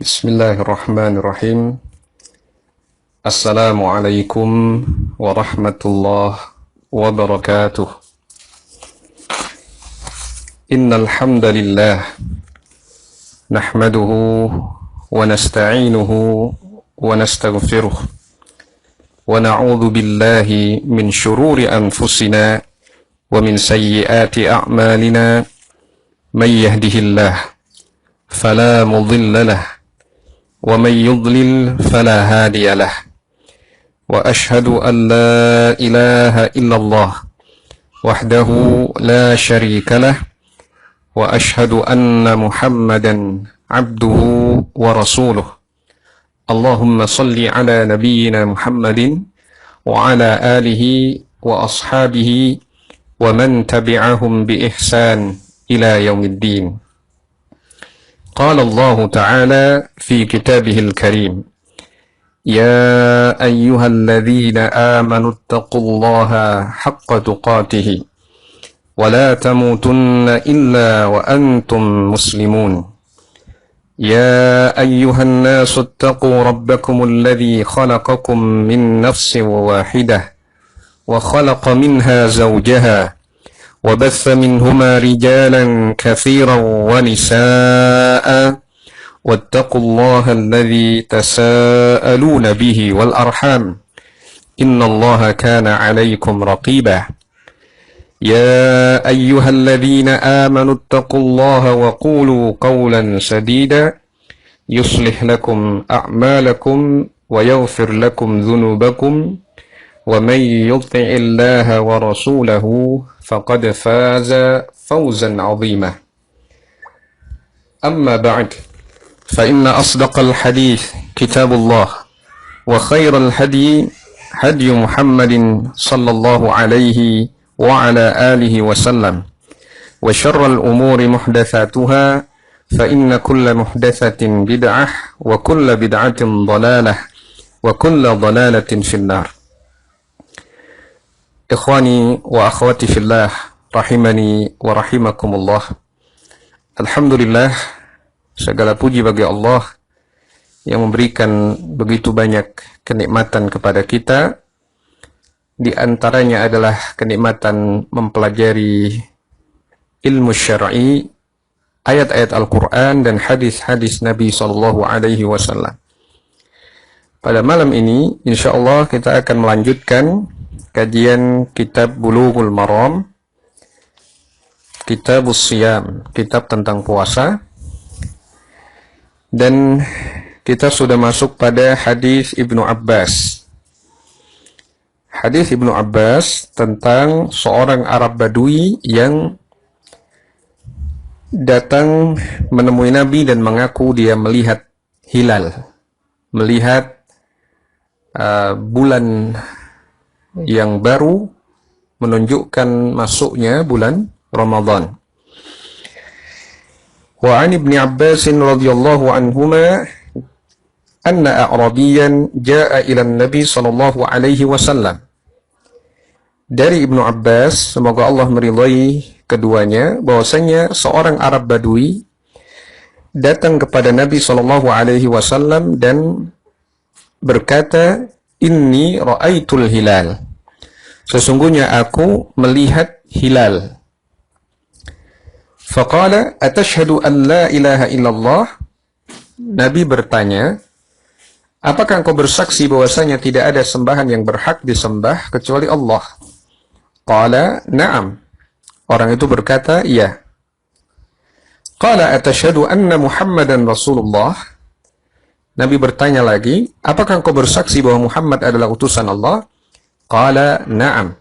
Bismillahirrahmanirrahim. Assalamualaikum warahmatullahi wabarakatuh. Innal hamdalillah nahmaduhu wa nasta'inuhu wa nastaghfiruh wa na'udzu billahi min shururi anfusina wa min sayyiati a'malina may yahdihillahu fala mudilla lahu ومن يضلل فلا هادي له وأشهد أن لا إله إلا الله وحده لا شريك له وأشهد أن محمدا عبده ورسوله اللهم صل على نبينا محمد وعلى آله وأصحابه ومن تبعهم بإحسان إلى يوم الدين. قال الله تعالى في كتابه الكريم يا أيها الذين آمنوا اتقوا الله حق تقاته ولا تموتن إلا وأنتم مسلمون يا أيها الناس اتقوا ربكم الذي خلقكم من نفس واحدة وخلق منها زوجها وبث منهما رجالا كثيرا ونساء واتقوا الله الذي تساءلون به والأرحام إن الله كان عليكم رقيبا يا أيها الذين آمنوا اتقوا الله وقولوا قولا سديدا يصلح لكم أعمالكم ويغفر لكم ذنوبكم ومن يطع الله ورسوله فقد فاز فوزا عظيما أما بعد فإن أصدق الحديث كتاب الله وخير الهدي هدي محمد صلى الله عليه وعلى آله وسلم وشر الأمور محدثاتها فإن كل محدثة بدعة وكل بدعة ضلالة وكل ضلالة في النار. Ikhwani wa akhwati fillah rahimani wa rahimakumullah. Alhamdulillah, segala puji bagi Allah yang memberikan begitu banyak kenikmatan kepada kita. Di antaranya adalah kenikmatan mempelajari ilmu syar'i, ayat-ayat Al-Quran dan hadis-hadis Nabi SAW. Pada malam ini insyaallah kita akan melanjutkan kajian kitab Bulughul Maram, Kitabus Siyam, kitab tentang puasa. Dan kita sudah masuk pada hadis Ibnu Abbas. Hadis Ibnu Abbas tentang seorang Arab Badui yang datang menemui Nabi dan mengaku dia melihat hilal, melihat bulan yang baru menunjukkan masuknya bulan Ramadan. Wa 'an Ibnu Abbas radhiyallahu anhuma anna a'rabiyyan jaa'a ila an-nabi sallallahu alaihi wasallam. Dari Ibnu Abbas, semoga Allah meridhai keduanya, bahwasanya seorang Arab Badui datang kepada Nabi sallallahu alaihi wasallam dan berkata, Inni ra'aitul hilal. Sesungguhnya aku melihat hilal. Faqala atashhadu an la ilaha illallah. Nabi bertanya, apakah engkau bersaksi bahwasanya tidak ada sembahan yang berhak disembah kecuali Allah? Qala na'am. Orang itu berkata, iya. Qala atashhadu anna Muhammadan Rasulullah. Nabi bertanya lagi, apakah engkau bersaksi bahwa Muhammad adalah utusan Allah? Qala na'am.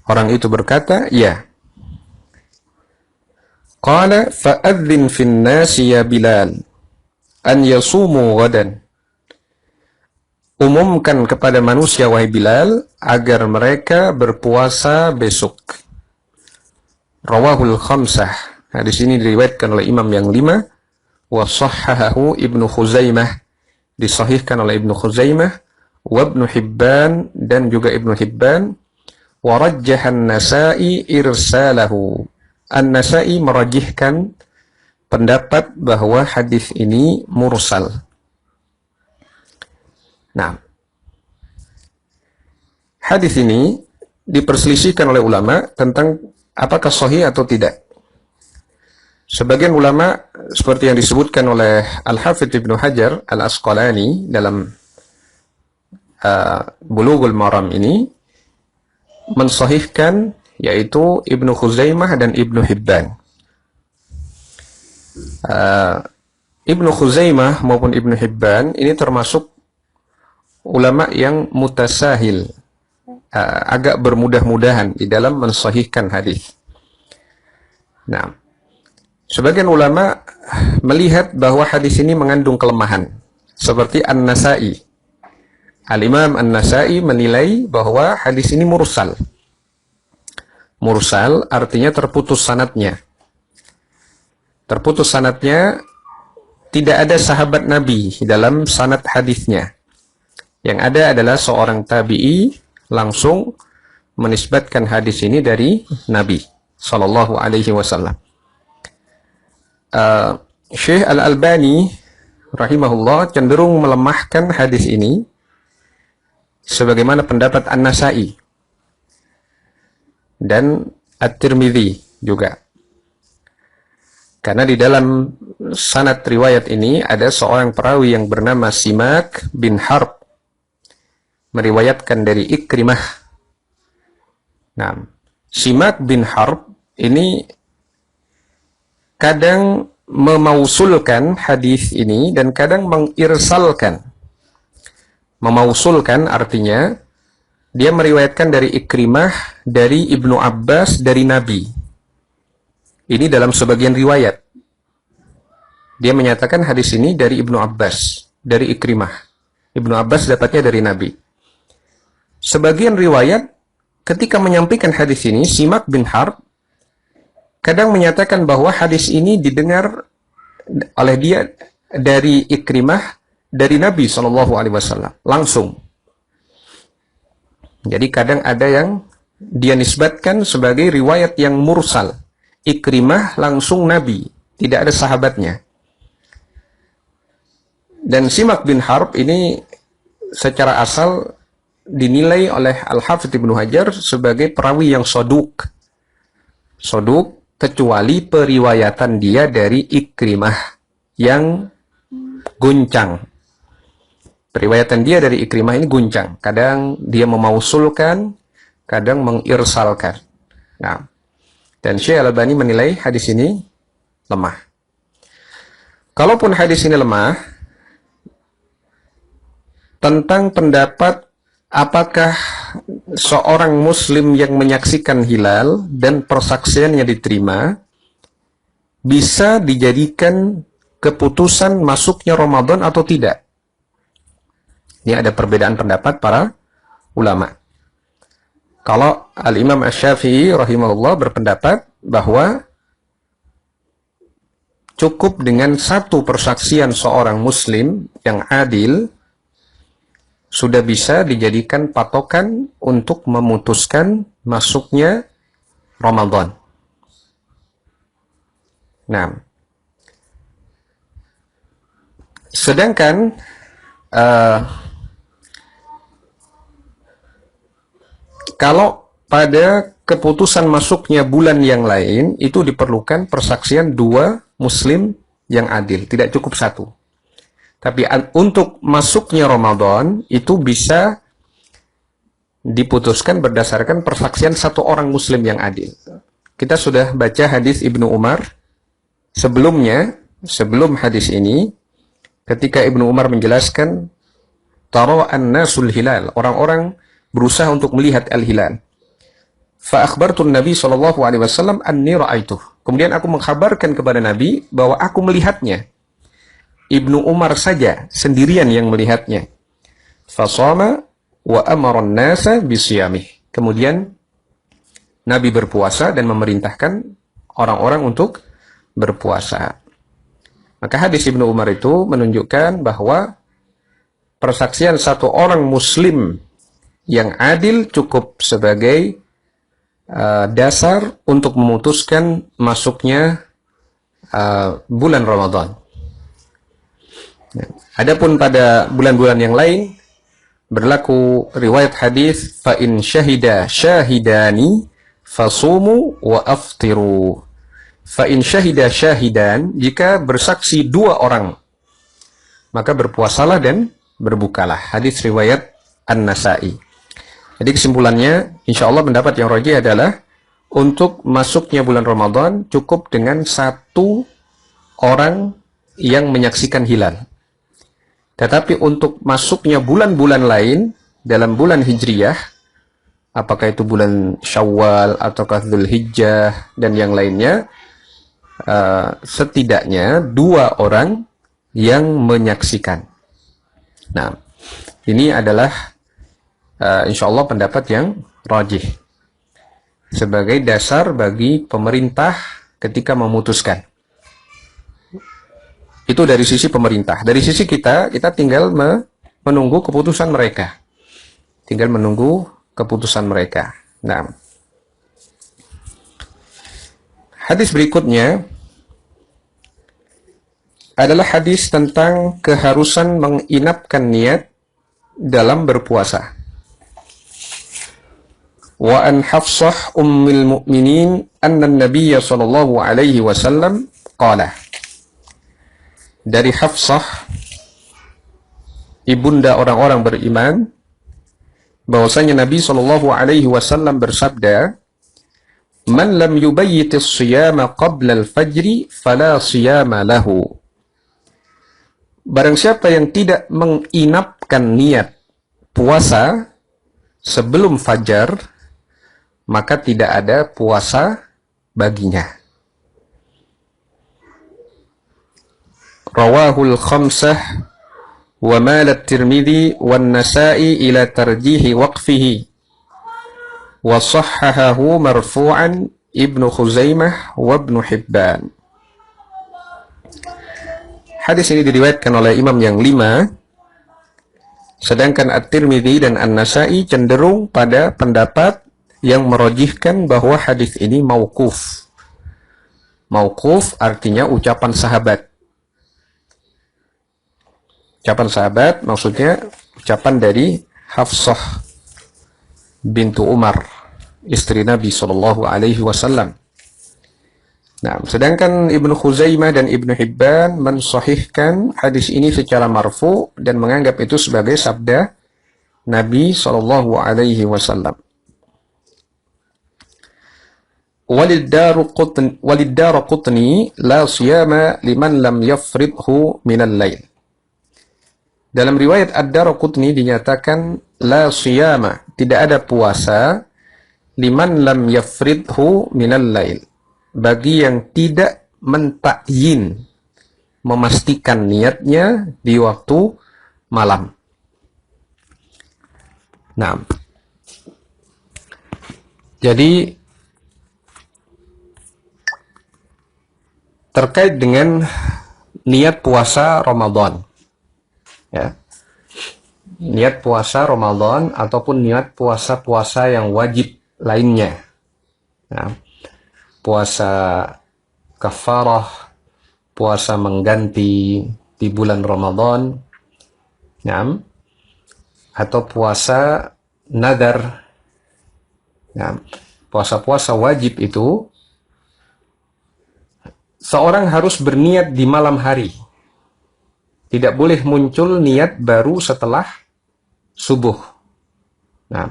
Orang itu berkata, ya. Qala fa'adzin fin nasi ya Bilal an yasumu ghadan. Umumkan kepada manusia wahai Bilal agar mereka berpuasa besok. Rawahul khamsah. Nah, di sini diriwayatkan oleh imam yang 5. Wa sahhahahu Ibnu Khuzaimah, disahihkan oleh Ibnu Khuzaimah, wa Ibnu Hibban dan juga Ibnu Hibban, wa rajjahan Nasa'i irsalahu. An-Nasa'i merajihkan pendapat bahwa hadis ini mursal. Nah, hadis ini diperselisihkan oleh ulama tentang apakah sahih atau tidak. Sebagian ulama seperti yang disebutkan oleh Al-Hafidz Ibnu Hajar Al-Asqalani dalam Bulughul Maram ini mensahihkan, yaitu Ibnu Khuzaimah dan Ibnu Hibban. Ibnu Khuzaimah maupun Ibnu Hibban ini termasuk ulama yang mutasahil, agak bermudah-mudahan di dalam mensahihkan hadis. Nah, sebagian ulama melihat bahwa hadis ini mengandung kelemahan, seperti An-Nasai. Al-Imam An-Nasai menilai bahwa hadis ini mursal. Mursal artinya terputus sanadnya. Terputus sanadnya, tidak ada sahabat Nabi dalam sanad hadisnya. Yang ada adalah seorang tabi'i langsung menisbatkan hadis ini dari Nabi Sallallahu Alaihi Wasallam. Syekh Al-Albani rahimahullah cenderung melemahkan hadis ini sebagaimana pendapat An-Nasai dan At-Tirmidzi juga. Karena di dalam sanad riwayat ini ada seorang perawi yang bernama Simak bin Harb, meriwayatkan dari Ikrimah. Nah, Simak bin Harb ini kadang memausulkan hadis ini dan kadang mengirsalkan. Memausulkan artinya dia meriwayatkan dari Ikrimah, dari Ibnu Abbas, dari Nabi. Ini dalam sebagian riwayat. Dia menyatakan hadis ini dari Ibnu Abbas, dari Ikrimah. Ibnu Abbas dapatnya dari Nabi. Sebagian riwayat ketika menyampaikan hadis ini, Simak bin Harb kadang menyatakan bahwa hadis ini didengar oleh dia dari Ikrimah, dari Nabi SAW langsung. Jadi kadang ada yang dia nisbatkan sebagai riwayat yang mursal. Ikrimah langsung Nabi, tidak ada sahabatnya. Dan Simak bin Harb ini secara asal dinilai oleh Al-Hafidz Ibnu Hajar sebagai perawi yang soduk. Soduk, kecuali periwayatan dia dari Ikrimah yang guncang. Periwayatan dia dari Ikrimah ini guncang. Kadang dia memausulkan, kadang mengirsalkan. Nah, dan Syekh Al-Albani menilai hadis ini lemah. Kalaupun hadis ini lemah, tentang pendapat apakah seorang muslim yang menyaksikan hilal dan persaksiannya diterima bisa dijadikan keputusan masuknya Ramadan atau tidak. Ini ada perbedaan pendapat para ulama. Kalau Al-Imam Asy-Syafi'i rahimahullah berpendapat bahwa cukup dengan satu persaksian seorang muslim yang adil sudah bisa dijadikan patokan untuk memutuskan masuknya Ramadan. Nah, sedangkan kalau pada keputusan masuknya bulan yang lain, itu diperlukan persaksian dua muslim yang adil, tidak cukup satu. Tapi untuk masuknya Ramadan, itu bisa diputuskan berdasarkan persaksian satu orang muslim yang adil. Kita sudah baca hadis Ibnu Umar sebelumnya, sebelum hadis ini, ketika Ibnu Umar menjelaskan, tara'an nasul hilal, orang-orang berusaha untuk melihat al-hilal. Fa akhbartun Nabi SAW anni ra'aituh. Kemudian aku mengkhabarkan kepada Nabi bahwa aku melihatnya. Ibnu Umar saja sendirian yang melihatnya. Fasama wa amara an-nasa bisiyamih. Kemudian Nabi berpuasa dan memerintahkan orang-orang untuk berpuasa. Maka hadis Ibnu Umar itu menunjukkan bahwa persaksian satu orang muslim yang adil cukup sebagai dasar untuk memutuskan masuknya bulan Ramadan. Adapun pada bulan-bulan yang lain berlaku riwayat hadis fa in syahida syahidani fasumu wa aftiru. Fa in syahida syahidan, jika bersaksi dua orang maka berpuasalah dan berbukalah. Hadis riwayat An-Nasa'i. Jadi kesimpulannya, insya Allah pendapat yang rajih adalah untuk masuknya bulan Ramadan cukup dengan satu orang yang menyaksikan hilal. Tetapi untuk masuknya bulan-bulan lain dalam bulan Hijriyah, apakah itu bulan Syawal ataukah Dzulhijjah dan yang lainnya, setidaknya dua orang yang menyaksikan. Nah, ini adalah insya Allah pendapat yang rajih sebagai dasar bagi pemerintah ketika memutuskan. Itu dari sisi pemerintah. Dari sisi kita tinggal menunggu keputusan mereka. Tinggal menunggu keputusan mereka. Nah, hadis berikutnya adalah hadis tentang keharusan menginapkan niat dalam berpuasa. Wa an Hafsah ummil mu'minin anna an-nabiy sallallahu alaihi wasallam qala. Dari Hafsah, ibunda orang-orang beriman, bahwasanya Nabi sallallahu alaihi wasallam bersabda, "Man lam yubayyit as-siyama qabla al-fajri fala siyama lahu." Barang siapa yang tidak menginapkan niat puasa sebelum fajar, maka tidak ada puasa baginya. Rawahul khamsah wa malat Tirmidzi wan Nasa'i ila tarjihi waqfihi wa sahhahahu marfu'an Ibnu Khuzaimah wa Ibnu Hibban. Hadis ini diriwayatkan oleh imam yang 5, sedangkan At-Tirmidzi dan An-Nasa'i cenderung pada pendapat yang merojihkan bahwa hadis ini mauquf. Mauquf artinya ucapan sahabat. Ucapan sahabat maksudnya ucapan dari Hafsah bintu Umar, istri Nabi sallallahu alaihi wasallam. Nah, sedangkan Ibnu Khuzaimah dan Ibnu Hibban mensahihkan hadis ini secara marfu dan menganggap itu sebagai sabda Nabi sallallahu alaihi wasallam. Walid-Daraqutni la siyama liman lam yafridhu minal lail. Dalam riwayat Ad-Daraqutni dinyatakan la siyama, tidak ada puasa liman lam yafridhu minal lail, bagi yang tidak mentakyin, memastikan niatnya di waktu malam. Nah, jadi terkait dengan niat puasa Ramadan, ya, niat puasa Ramadan ataupun niat puasa-puasa yang wajib lainnya, ya, puasa kafarah, puasa mengganti di bulan Ramadan, ya, atau puasa nadar, ya, puasa-puasa wajib itu seorang harus berniat di malam hari. Tidak boleh muncul niat baru setelah subuh. Nah,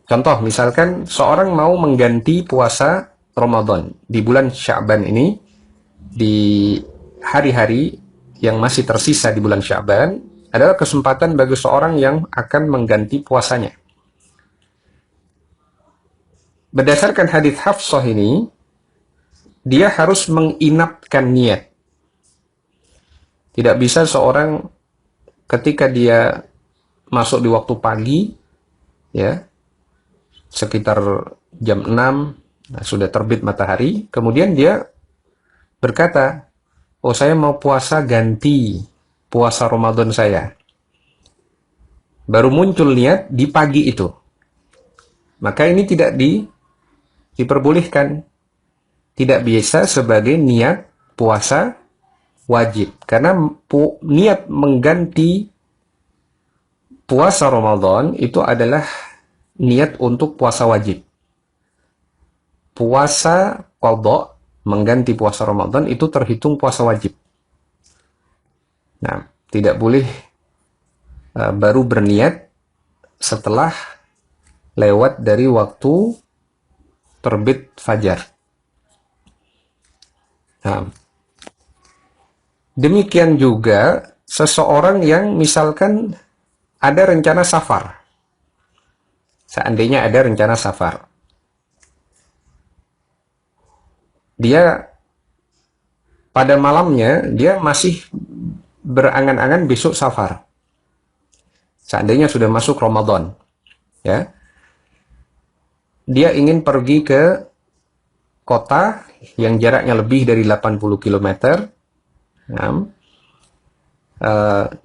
contoh misalkan seorang mau mengganti puasa Ramadan di bulan Sya'ban ini, di hari-hari yang masih tersisa di bulan Sya'ban, adalah kesempatan bagi seorang yang akan mengganti puasanya. Berdasarkan hadis Hafsah ini, dia harus menginapkan niat. Tidak bisa seorang ketika dia masuk di waktu pagi, ya, sekitar jam 6, nah, sudah terbit matahari, kemudian dia berkata, oh saya mau puasa ganti puasa Ramadan saya. Baru muncul niat di pagi itu. Maka ini tidak diperbolehkan. tidak bisa sebagai niat puasa wajib. Karena niat mengganti puasa Ramadan itu adalah niat untuk puasa wajib. Puasa qadha mengganti puasa Ramadan itu terhitung puasa wajib. Nah, tidak boleh baru berniat setelah lewat dari waktu terbit fajar. Nah, demikian juga seseorang yang misalkan ada rencana safar. Seandainya ada rencana safar. Dia pada malamnya dia masih berangan-angan besok safar. Seandainya sudah masuk Ramadan, ya. Dia ingin pergi ke kota yang jaraknya lebih dari 80 km. Nah,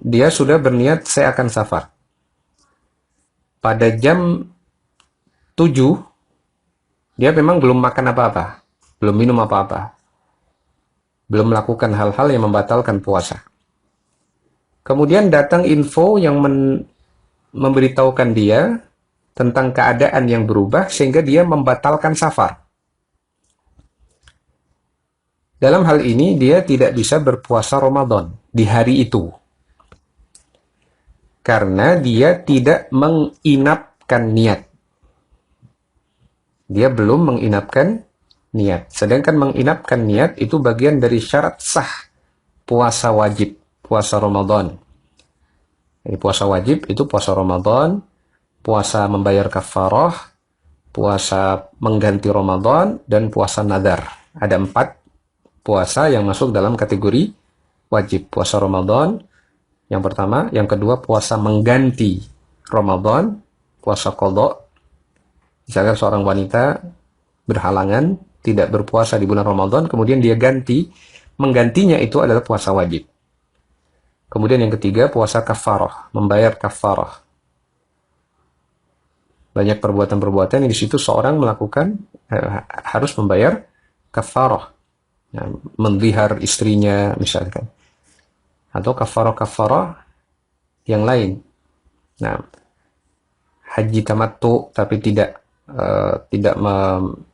dia sudah berniat saya akan safar. Pada jam 7, dia memang belum makan apa-apa, belum minum apa-apa, belum melakukan hal-hal yang membatalkan puasa. Kemudian datang info yang memberitahukan dia tentang keadaan yang berubah sehingga dia membatalkan safar. Dalam hal ini dia tidak bisa berpuasa Ramadan di hari itu. Karena dia tidak menginapkan niat. Dia belum menginapkan niat. Sedangkan menginapkan niat itu bagian dari syarat sah puasa wajib, puasa Ramadan. Jadi puasa wajib itu puasa Ramadan, puasa membayar kafarah, puasa mengganti Ramadan, dan puasa nadar. Ada 4 puasa yang masuk dalam kategori wajib. Puasa Ramadan yang pertama, yang kedua puasa mengganti Ramadan, puasa qadha. Misalkan seorang wanita berhalangan tidak berpuasa di bulan Ramadan, kemudian dia menggantinya itu adalah puasa wajib. Kemudian yang ketiga puasa kafarah, membayar kafarah. Banyak perbuatan-perbuatan yang di situ seorang melakukan harus membayar kafarah. Nah, mendihar istrinya misalkan, atau kafarah-kafarah yang lain. Nah, haji tamattu tapi tidak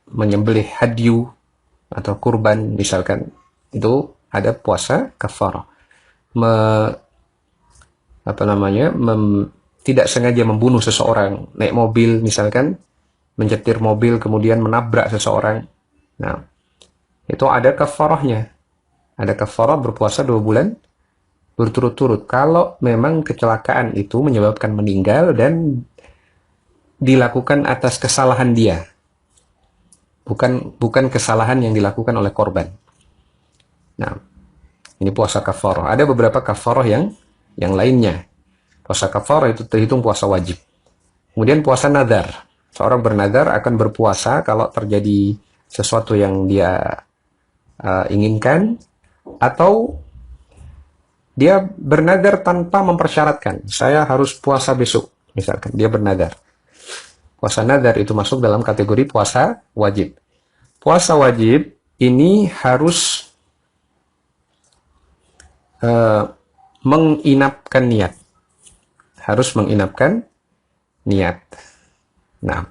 menyembelih hadyu atau kurban misalkan, itu ada puasa kafarah. Tidak sengaja membunuh seseorang, naik mobil misalkan, menyetir mobil kemudian menabrak seseorang. Nah, itu ada kafarahnya. Ada kafarah berpuasa 2 bulan berturut-turut. Kalau memang kecelakaan itu menyebabkan meninggal dan dilakukan atas kesalahan dia. Bukan kesalahan yang dilakukan oleh korban. Nah, ini puasa kafarah. Ada beberapa kafarah yang lainnya. Puasa kafarah itu terhitung puasa wajib. Kemudian puasa nadar. Seorang bernadar akan berpuasa kalau terjadi sesuatu yang dia inginkan, atau dia bernadar tanpa mempersyaratkan saya harus puasa besok, misalkan dia bernadar. Puasa nadar itu masuk dalam kategori puasa wajib. Puasa wajib ini harus menginapkan niat. Harus menginapkan niat. Nah,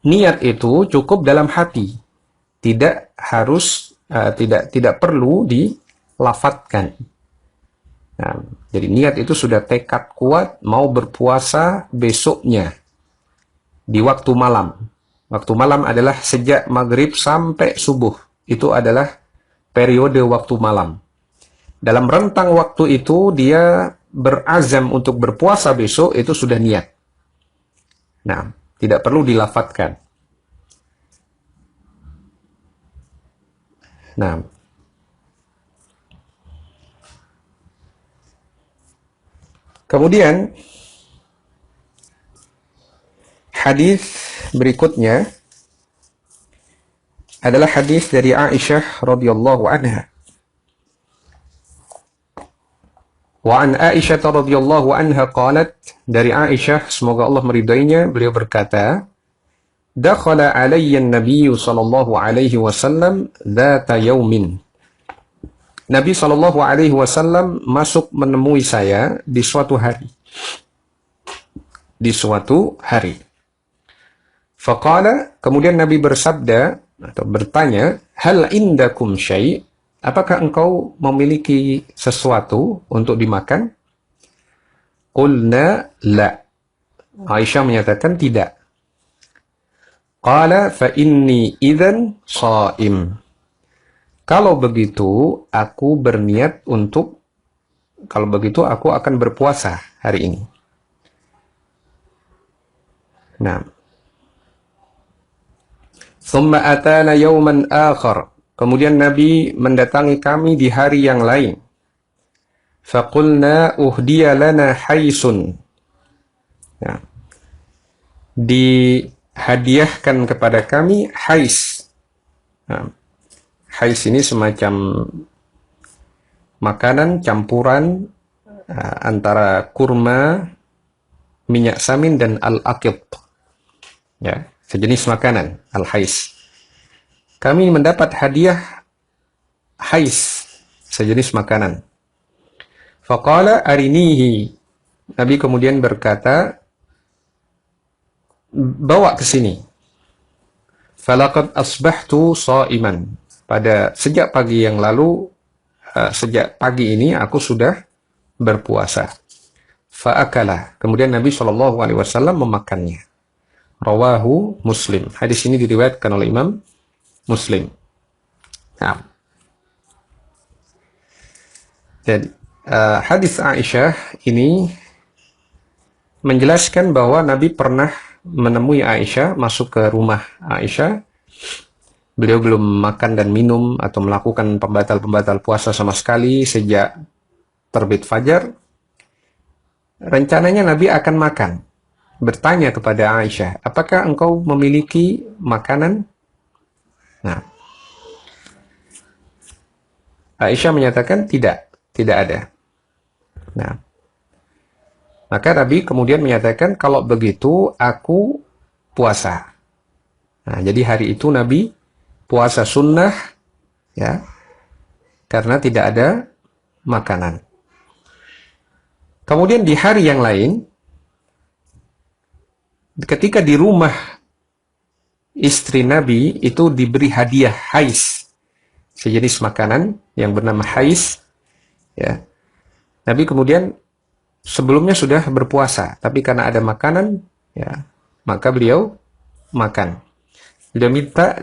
niat itu cukup dalam hati. Tidak harus tidak perlu dilafatkan. Nah, jadi niat itu sudah tekad kuat mau berpuasa besoknya di waktu malam. Waktu malam adalah sejak maghrib sampai subuh. Itu adalah periode waktu malam. Dalam rentang waktu itu dia berazam untuk berpuasa besok, itu sudah niat. Nah, tidak perlu dilafatkan. Nah, kemudian hadis berikutnya adalah hadis dari Aisyah radhiyallahu anha. Wa an Aisyah radhiyallahu anha qalat, dari Aisyah semoga Allah meridainya, beliau berkata, dakhala alayya an-nabiy sallallahu alaihi wasallam dzata yaumin. Nabi sallallahu alaihi wasallam masuk menemui saya di suatu hari. Di suatu hari. Faqala, kemudian Nabi bersabda atau bertanya, hal indakum syai'? Apakah engkau memiliki sesuatu untuk dimakan? Qulna la. Aisyah menyatakan tidak. Qala fa inni idzan shaim. Kalau begitu aku berniat untuk, kalau begitu aku akan berpuasa hari ini. Nah. Thumma atana yawman akhar. Kemudian Nabi mendatangi kami di hari yang lain. Faqulna uhdiya lana haisun. Nah. Dihadiahkan kepada kami hais. Nah. Hais ini semacam makanan campuran antara kurma, minyak samin, dan al-aqid. Ya, sejenis makanan, al-hais. Kami mendapat hadiah hais, sejenis makanan. Faqala arinihi. Nabi kemudian berkata, bawa ke sini. Falaqad asbahtu sha'iman. Pada sejak pagi yang lalu, sejak pagi ini aku sudah berpuasa. Fa'akalah. Kemudian Nabi SAW memakannya. Rawahu Muslim. Hadis ini diriwayatkan oleh Imam Muslim. Nah. Jadi, hadis Aisyah ini menjelaskan bahwa Nabi pernah menemui Aisyah, masuk ke rumah Aisyah. Beliau belum makan dan minum atau melakukan pembatal-pembatal puasa sama sekali sejak terbit fajar. Rencananya Nabi akan makan. Bertanya kepada Aisyah, apakah engkau memiliki makanan? Nah, Aisyah menyatakan tidak ada. Nah, maka Nabi kemudian menyatakan, kalau begitu aku puasa. Nah, jadi hari itu Nabi puasa sunnah, ya, karena tidak ada makanan. Kemudian di hari yang lain, ketika di rumah istri Nabi itu diberi hadiah hais, sejenis makanan yang bernama hais, ya. Nabi kemudian sebelumnya sudah berpuasa, tapi karena ada makanan, ya, maka beliau makan. Beliau minta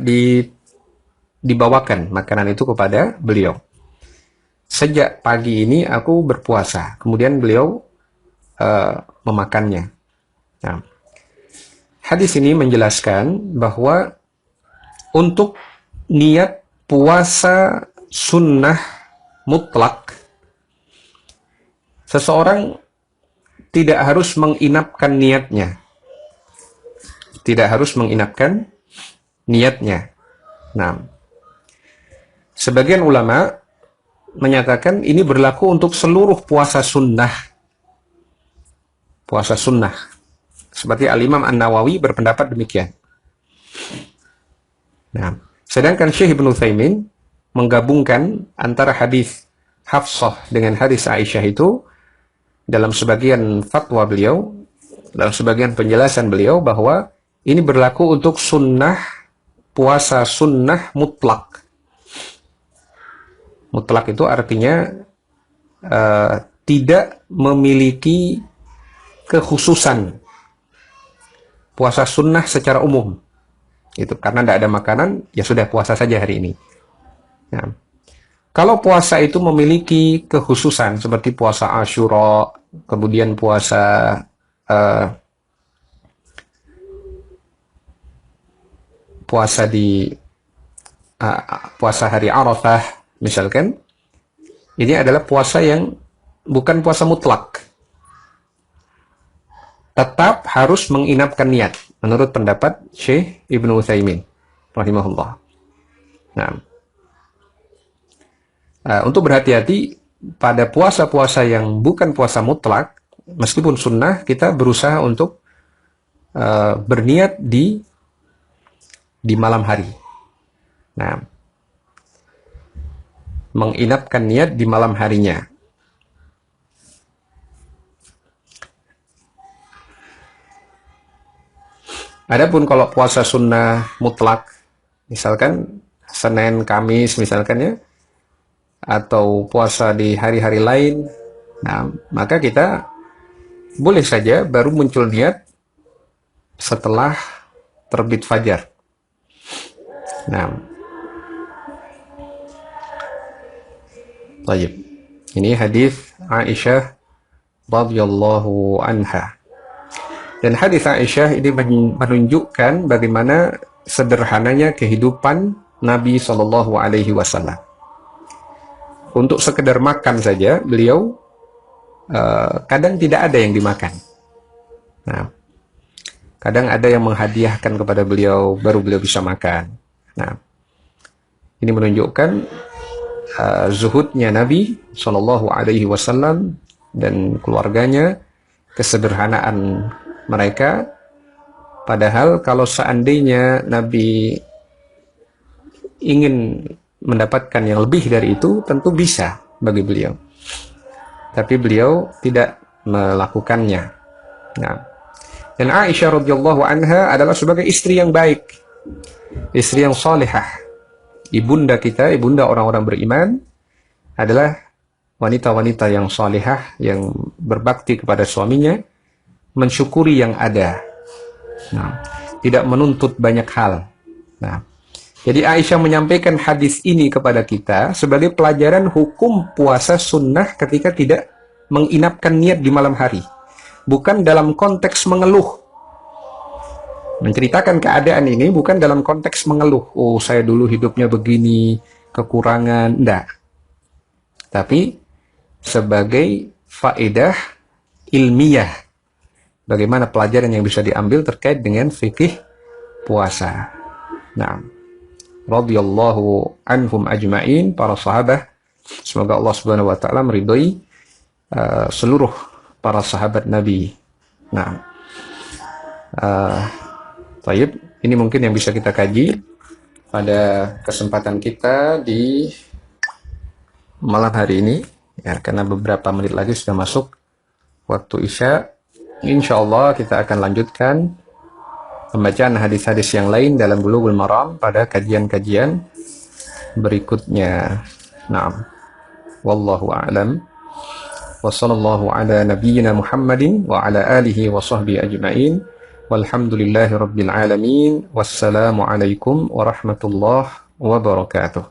dibawakan makanan itu kepada beliau. Sejak pagi ini aku berpuasa. Kemudian beliau memakannya. Nah, hadis ini menjelaskan bahwa untuk niat puasa sunnah mutlak, seseorang tidak harus menginapkan niatnya. Tidak harus menginapkan niatnya. Nah, sebagian ulama menyatakan ini berlaku untuk seluruh puasa sunnah. Puasa sunnah. Seperti Al-Imam An-Nawawi berpendapat demikian. Nah, sedangkan Syekh Ibnu Utsaimin menggabungkan antara hadis Hafsah dengan hadis Aisyah itu dalam sebagian fatwa beliau, dalam sebagian penjelasan beliau, bahwa ini berlaku untuk sunnah, puasa sunnah mutlak. Mutlak itu artinya tidak memiliki kekhususan. Puasa sunnah secara umum. Itu karena tidak ada makanan, ya sudah puasa saja hari ini. Nah, kalau puasa itu memiliki kekhususan seperti puasa Asyura, kemudian puasa puasa hari Arafah, misalkan, ini adalah puasa yang bukan puasa mutlak. Tetap harus menginapkan niat, menurut pendapat Syekh Ibnu Utsaimin rahimahullah. Nah, untuk berhati-hati pada puasa-puasa yang bukan puasa mutlak, meskipun sunnah, kita berusaha untuk berniat di di malam hari. Nah, menginapkan niat di malam harinya. Adapun kalau puasa sunnah mutlak, misalkan Senin, Kamis misalkan ya, atau puasa di hari-hari lain, nah maka kita boleh saja baru muncul niat setelah terbit fajar. Nah, baik. Ini hadis Aisyah radhiyallahu anha. Dan hadis Aisyah ini menunjukkan bagaimana sederhananya kehidupan Nabi Shallallahu Alaihi Wasallam. Untuk sekedar makan saja, beliau kadang tidak ada yang dimakan. Nah, kadang ada yang menghadiahkan kepada beliau, baru beliau bisa makan. Nah, ini menunjukkan zuhudnya Nabi Shallallahu Alaihi Wasallam dan keluarganya, kesederhanaan mereka. Padahal kalau seandainya Nabi ingin mendapatkan yang lebih dari itu, tentu bisa bagi beliau. Tapi beliau tidak melakukannya. Nah, dan Aisyah radhiyallahu anha adalah sebagai istri yang baik, istri yang salihah, ibunda kita, ibunda orang-orang beriman, adalah wanita-wanita yang salihah, yang berbakti kepada suaminya, mensyukuri yang ada. Nah, tidak menuntut banyak hal. Nah, jadi Aisyah menyampaikan hadis ini kepada kita sebagai pelajaran hukum puasa sunnah ketika tidak menginapkan niat di malam hari. Bukan dalam konteks mengeluh. Menceritakan keadaan ini bukan dalam konteks mengeluh. Oh, saya dulu hidupnya begini, kekurangan. Enggak. Tapi sebagai faedah ilmiah. Bagaimana pelajaran yang bisa diambil terkait dengan fikih puasa. Nah, radhiyallahu anhum ajma'in, para sahabat. Semoga Allah Subhanahu wa taala meridhai seluruh para sahabat Nabi. Nah, baik, ini mungkin yang bisa kita kaji pada kesempatan kita di malam hari ini, ya, karena beberapa menit lagi sudah masuk waktu Isya. Insyaallah kita akan lanjutkan pembacaan hadis-hadis yang lain dalam Bulughul Maram pada kajian-kajian berikutnya. Naam. Wallahu a'lam. Wa sallallahu ala nabiyyina Muhammadin wa ala alihi wa sahbihi ajma'in. Walhamdulillahi rabbil alamin. Wassalamu alaikum warahmatullahi wabarakatuh.